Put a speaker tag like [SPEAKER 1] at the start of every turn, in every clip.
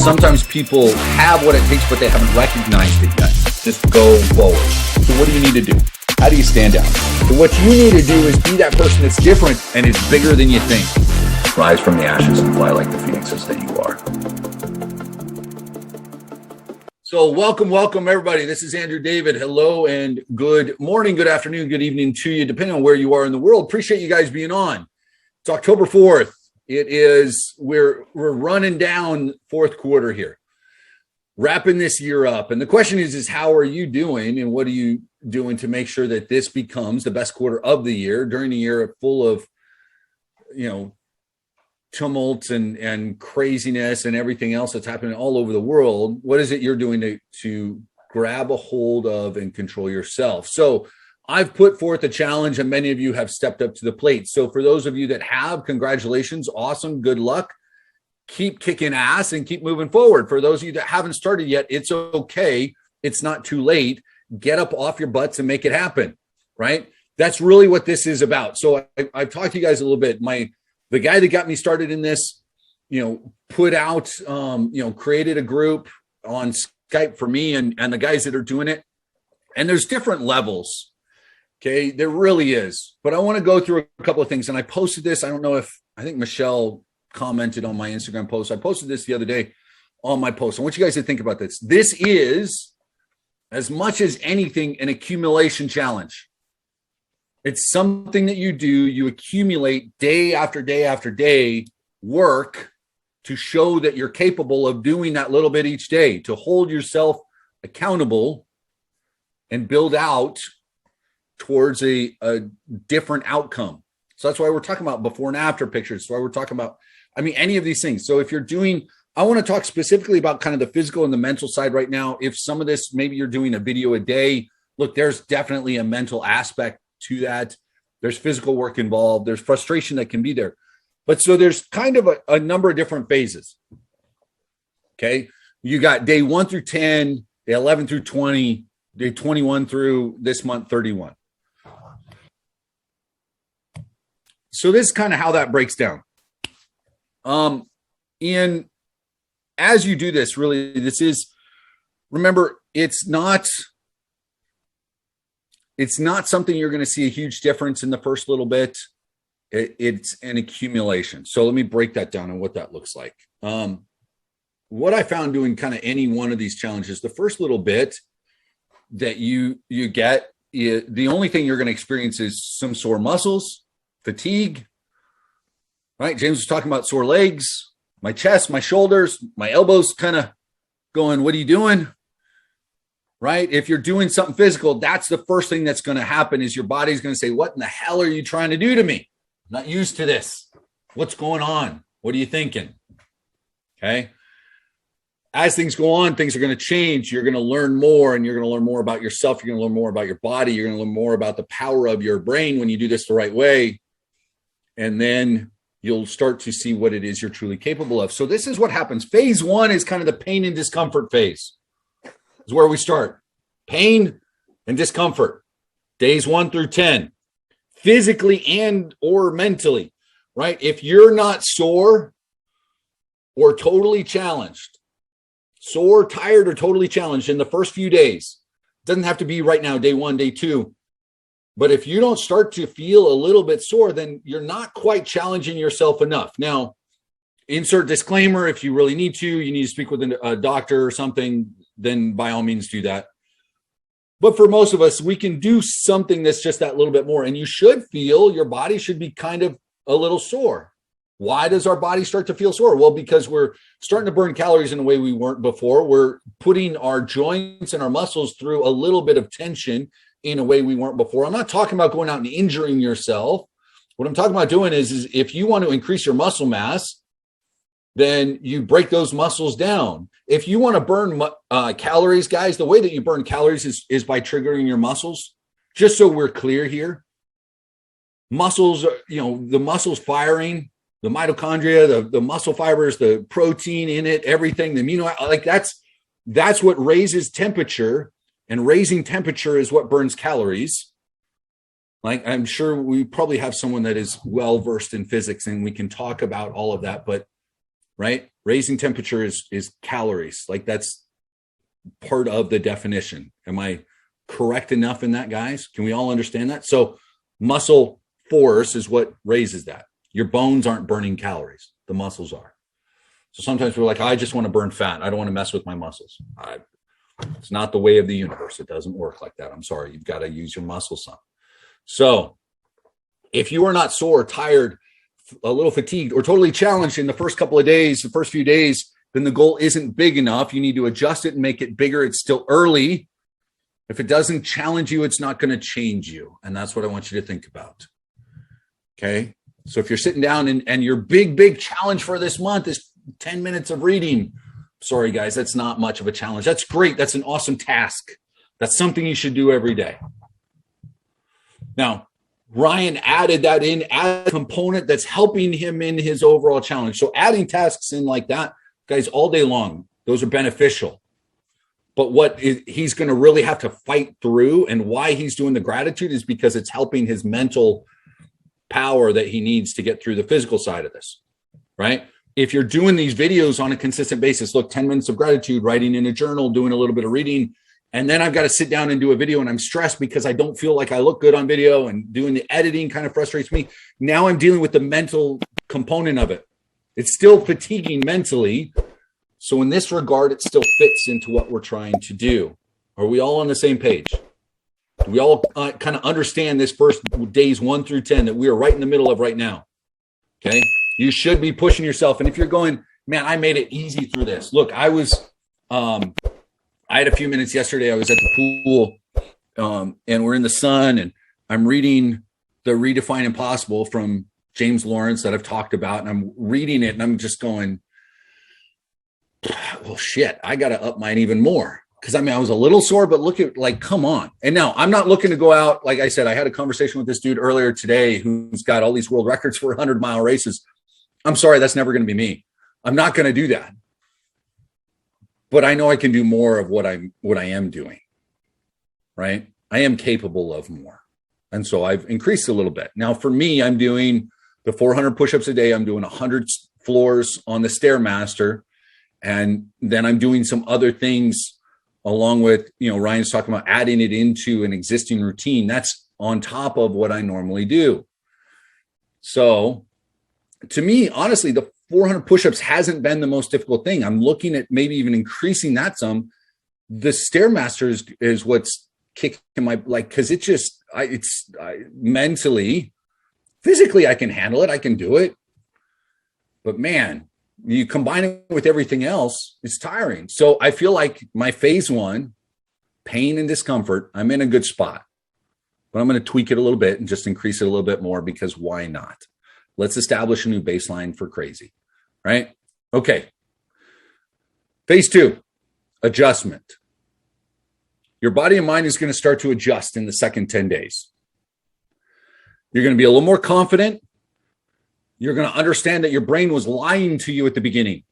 [SPEAKER 1] sometimes people have what it takes, but they haven't recognized it yet. Just go forward. So what do you need to do? How do you stand out? So what you need to do is be that person that's different and is bigger than you think. Rise from the ashes and fly like the phoenixes that you are. So welcome everybody. This is Andrew David. Hello and good morning, good afternoon, good evening to you, depending on where you are in the world. Appreciate you guys being on. It's October 4th. It is, we're running down fourth quarter here, wrapping this year up. And the question is how are you doing and what are you doing to make sure that this becomes the best quarter of the year during a year full of, tumult and craziness and everything else that's happening all over the world? What is it you're doing to grab a hold of and control yourself? So I've put forth a challenge and many of you have stepped up to the plate. So for those of you that have, congratulations, awesome, good luck. Keep kicking ass and keep moving forward. For those of you that haven't started yet, it's okay. It's not too late. Get up off your butts and make it happen, right? That's really what this is about. So I've talked to you guys a little bit. The guy that got me started in this, put out, created a group on Skype for me and the guys that are doing it. And there's different levels. Okay, there really is. But I want to go through a couple of things. And I posted this. I think Michelle commented on my Instagram post. I posted this the other day on my post. I want you guys to think about this. This is, as much as anything, an accumulation challenge. It's something that you do, you accumulate day after day after day work to show that you're capable of doing that little bit each day, to hold yourself accountable and build out towards a different outcome. So that's why we're talking about before and after pictures. That's why we're talking about, any of these things. So if you're doing, I want to talk specifically about kind of the physical and the mental side right now. If some of this, maybe you're doing a video a day, look, there's definitely a mental aspect to that. There's physical work involved. There's frustration that can be there. But so there's kind of a number of different phases. Okay. You got day 1 through 10, day 11 through 20, day 21 through this month, 31. So this is kind of how that breaks down. As you do this, really, remember, it's not something you're going to see a huge difference in the first little bit. It's an accumulation. So let me break that down and what that looks like. What I found doing kind of any one of these challenges, the first little bit that you get, the only thing you're going to experience is some sore muscles, fatigue, right? James was talking about sore legs, my chest, my shoulders, my elbows kind of going, what are you doing? Right? If you're doing something physical, that's the first thing that's going to happen is your body's going to say, what in the hell are you trying to do to me? I'm not used to this. What's going on? What are you thinking? Okay. As things go on, things are going to change. You're going to learn more and you're going to learn more about yourself. You're going to learn more about your body. You're going to learn more about the power of your brain when you do this the right way. And then you'll start to see what it is you're truly capable of. So this is what happens. Phase 1 is kind of the pain and discomfort phase. Is where we start. Pain and discomfort. Days 1 through 10. Physically and or mentally, right? If you're not sore or totally challenged, sore, tired, or totally challenged in the first few days, it doesn't have to be right now, day 1, day 2. But if you don't start to feel a little bit sore, then you're not quite challenging yourself enough. Now, insert disclaimer, if you really need to, you need to speak with a doctor or something, then by all means do that. But for most of us, we can do something that's just that little bit more. And you should feel, your body should be kind of a little sore. Why does our body start to feel sore? Well, because we're starting to burn calories in a way we weren't before. We're putting our joints and our muscles through a little bit of tension in a way we weren't before. I'm not talking about going out and injuring yourself. What I'm talking about doing is if you want to increase your muscle mass, then you break those muscles down. If you want to burn calories, guys, the way that you burn calories is by triggering your muscles. Just so we're clear here, muscles, the muscles firing, the mitochondria, the muscle fibers, the protein in it, everything, the amino, like that's what raises temperature, and raising temperature is what burns calories. Like, I'm sure we probably have someone that is well versed in physics and we can talk about all of that, but right. Raising temperature is calories. Like that's part of the definition. Am I correct enough in that, guys? Can we all understand that? So muscle force is what raises that. Your bones aren't burning calories. The muscles are. So sometimes we're like, I just want to burn fat. I don't want to mess with my muscles. It's not the way of the universe. It doesn't work like that. I'm sorry. You've got to use your muscles some. So if you are not sore, tired, a little fatigued, or totally challenged in the first couple of days, the first few days, then the goal isn't big enough. You need to adjust it and make it bigger. It's still early. If it doesn't challenge you, it's not going to change you. And that's what I want you to think about. Okay. So if you're sitting down and your big challenge for this month is 10 minutes of reading, sorry guys, that's not much of a challenge. That's great. That's an awesome task. That's something you should do every day. Now, Ryan added that in as a component that's helping him in his overall challenge. So adding tasks in like that, guys, all day long, those are beneficial. But what he's going to really have to fight through, and why he's doing the gratitude, is because it's helping his mental power that he needs to get through the physical side of this, right? If you're doing these videos on a consistent basis, look, 10 minutes of gratitude, writing in a journal, doing a little bit of reading, and then I've got to sit down and do a video and I'm stressed because I don't feel like I look good on video, and doing the editing kind of frustrates me. Now I'm dealing with the mental component of it. It's still fatiguing mentally. So in this regard, it still fits into what we're trying to do. Are we all on the same page? Do we all kind of understand this first days 1 through 10 that we are right in the middle of right now? Okay. You should be pushing yourself. And if you're going, man, I made it easy through this. Look, I had a few minutes yesterday. I was at the pool and we're in the sun, and I'm reading the Redefine Impossible from James Lawrence that I've talked about. And I'm reading it and I'm just going, well, shit, I got to up mine even more. Because I was a little sore, but look at, like, come on. And now I'm not looking to go out. Like I said, I had a conversation with this dude earlier today who's got all these world records for 100-mile races. I'm sorry, that's never going to be me. I'm not going to do that. But I know I can do more of what I am doing, right? I am capable of more. And so I've increased a little bit. Now for me, I'm doing the 400 push-ups a day. I'm doing 100 floors on the Stairmaster. And then I'm doing some other things along with, Ryan's talking about adding it into an existing routine. That's on top of what I normally do. So to me, honestly, the 400 push-ups hasn't been the most difficult thing. I'm looking at maybe even increasing that some. The Stairmaster is what's kicking my, because it's mentally, physically, I can handle it. I can do it. But man, you combine it with everything else, it's tiring. So I feel like my phase 1, pain and discomfort, I'm in a good spot. But I'm going to tweak it a little bit and just increase it a little bit more, because why not? Let's establish a new baseline for crazy, right? Okay. Phase 2, adjustment. Your body and mind is going to start to adjust in the second 10 days. You're going to be a little more confident. You're going to understand that your brain was lying to you at the beginning.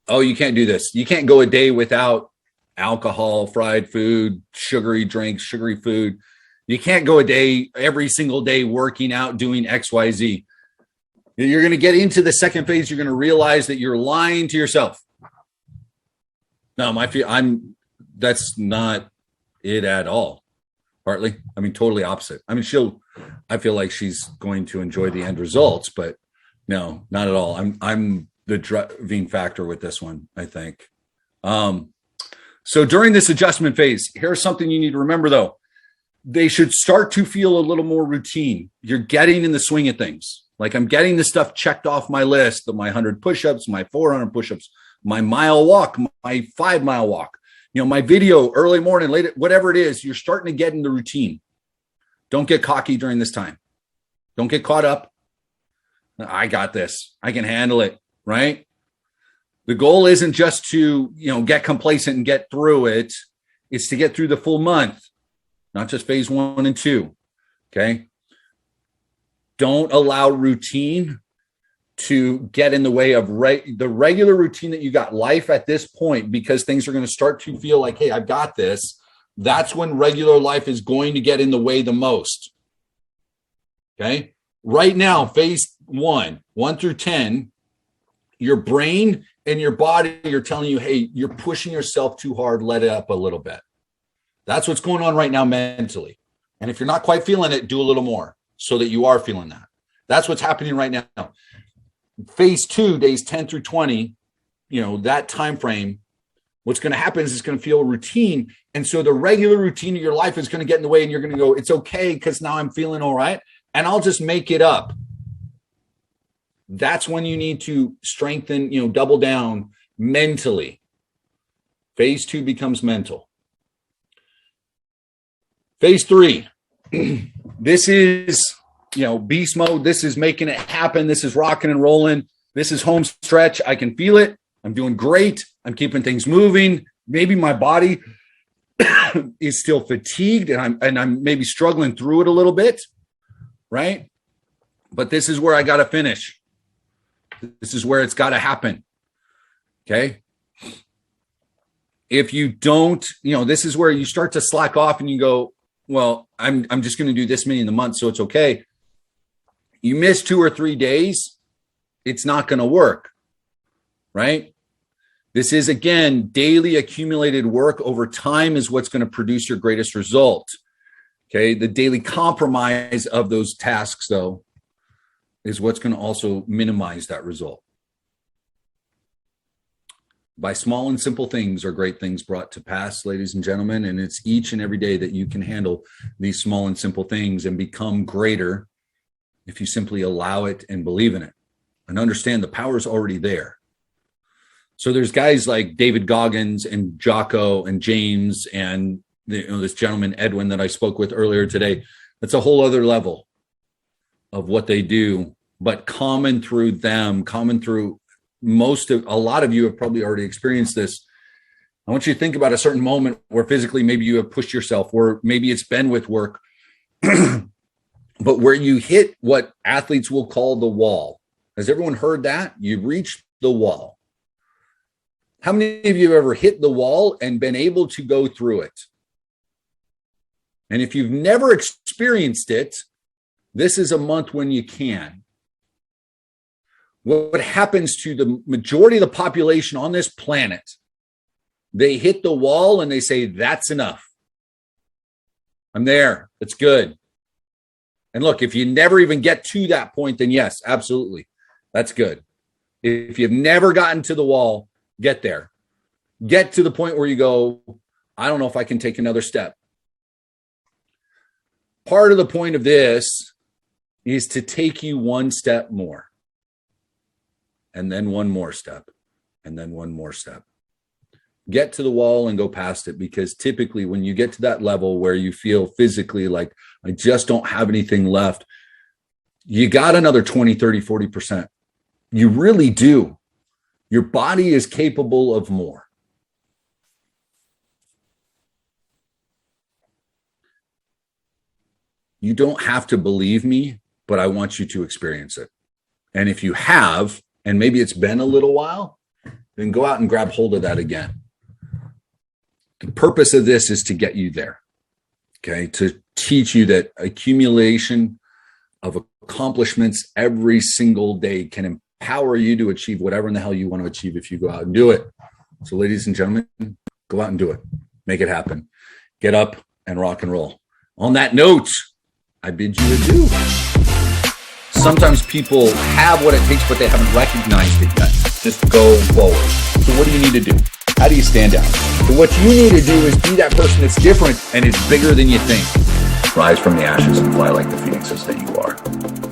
[SPEAKER 1] Oh, you can't do this. You can't go a day without alcohol, fried food, sugary drinks, sugary food. You can't go a day, every single day, working out, doing X, Y, Z. You're going to get into the second phase. You're going to realize that you're lying to yourself. No, that's not it at all. Partly, totally opposite. I feel like she's going to enjoy the end results, but no, not at all. I'm the driving factor with this one, I think. So during this adjustment phase, here's something you need to remember though. They should start to feel a little more routine. You're getting in the swing of things. Like, I'm getting the stuff checked off my list, my 100 push-ups, my 400 push-ups, my mile walk, my 5-mile walk, my video early morning, late, whatever it is, you're starting to get in the routine. Don't get cocky during this time. Don't get caught up. I got this. I can handle it, right? The goal isn't just to, get complacent and get through it. It's to get through the full month, not just phase 1 and 2. Okay. Don't allow routine to get in the way of the regular routine that you got, life at this point, because things are going to start to feel like, hey, I've got this. That's when regular life is going to get in the way the most. Okay. Right now, phase 1 through 10, your brain and your body are telling you, hey, you're pushing yourself too hard, let it up a little bit. That's what's going on right now mentally. And if you're not quite feeling it, do a little more so that you are feeling that. That's what's happening right now. Phase 2, days 10 through 20, that time frame, what's going to happen is it's going to feel routine. And so the regular routine of your life is going to get in the way, and you're going to go, it's okay because now I'm feeling all right, and I'll just make it up. That's when you need to strengthen, double down mentally. Phase 2 becomes mental. Phase 3, this is, beast mode. This is making it happen. This is rocking and rolling. This is home stretch. I can feel it. I'm doing great. I'm keeping things moving. Maybe my body is still fatigued and I'm maybe struggling through it a little bit, right? But this is where I got to finish. This is where it's got to happen. Okay. If you don't, this is where you start to slack off and you go, well, I'm just going to do this many in the month, so it's okay. You miss 2 or 3 days, it's not going to work, right? This is, again, daily accumulated work over time is what's going to produce your greatest result. Okay. The daily compromise of those tasks, though, is what's going to also minimize that result. By small and simple things are great things brought to pass, ladies and gentlemen. And it's each and every day that you can handle these small and simple things and become greater if you simply allow it and believe in it and understand the power is already there. So there's guys like David Goggins and Jocko and James and this gentleman, Edwin, that I spoke with earlier today. That's a whole other level of what they do, but common through them, common through a lot of you have probably already experienced this. I want you to think about a certain moment where physically maybe you have pushed yourself, or maybe it's been with work, but where you hit what athletes will call the wall. Has everyone heard that? You reached the wall. How many of you have ever hit the wall and been able to go through it? And if you've never experienced it, this is a month when you can. What happens to the majority of the population on this planet? They hit the wall and they say, that's enough. I'm there. It's good. And look, if you never even get to that point, then yes, absolutely. That's good. If you've never gotten to the wall, get there. Get to the point where you go, I don't know if I can take another step. Part of the point of this is to take you one step more. And then one more step, and then one more step. Get to the wall and go past it, because typically when you get to that level where you feel physically like, I just don't have anything left, you got another 20, 30, 40%. You really do. Your body is capable of more. You don't have to believe me, but I want you to experience it. And if you have, and maybe it's been a little while, then go out and grab hold of that again. The purpose of this is to get you there, okay? To teach you that accumulation of accomplishments every single day can empower you to achieve whatever in the hell you want to achieve if you go out and do it. So ladies and gentlemen, go out and do it. Make it happen. Get up and rock and roll. On that note, I bid you adieu. Sometimes people have what it takes, but they haven't recognized it yet. Just go forward. So what do you need to do? How do you stand out? So what you need to do is be that person that's different and is bigger than you think. Rise from the ashes and fly like the phoenixes that you are.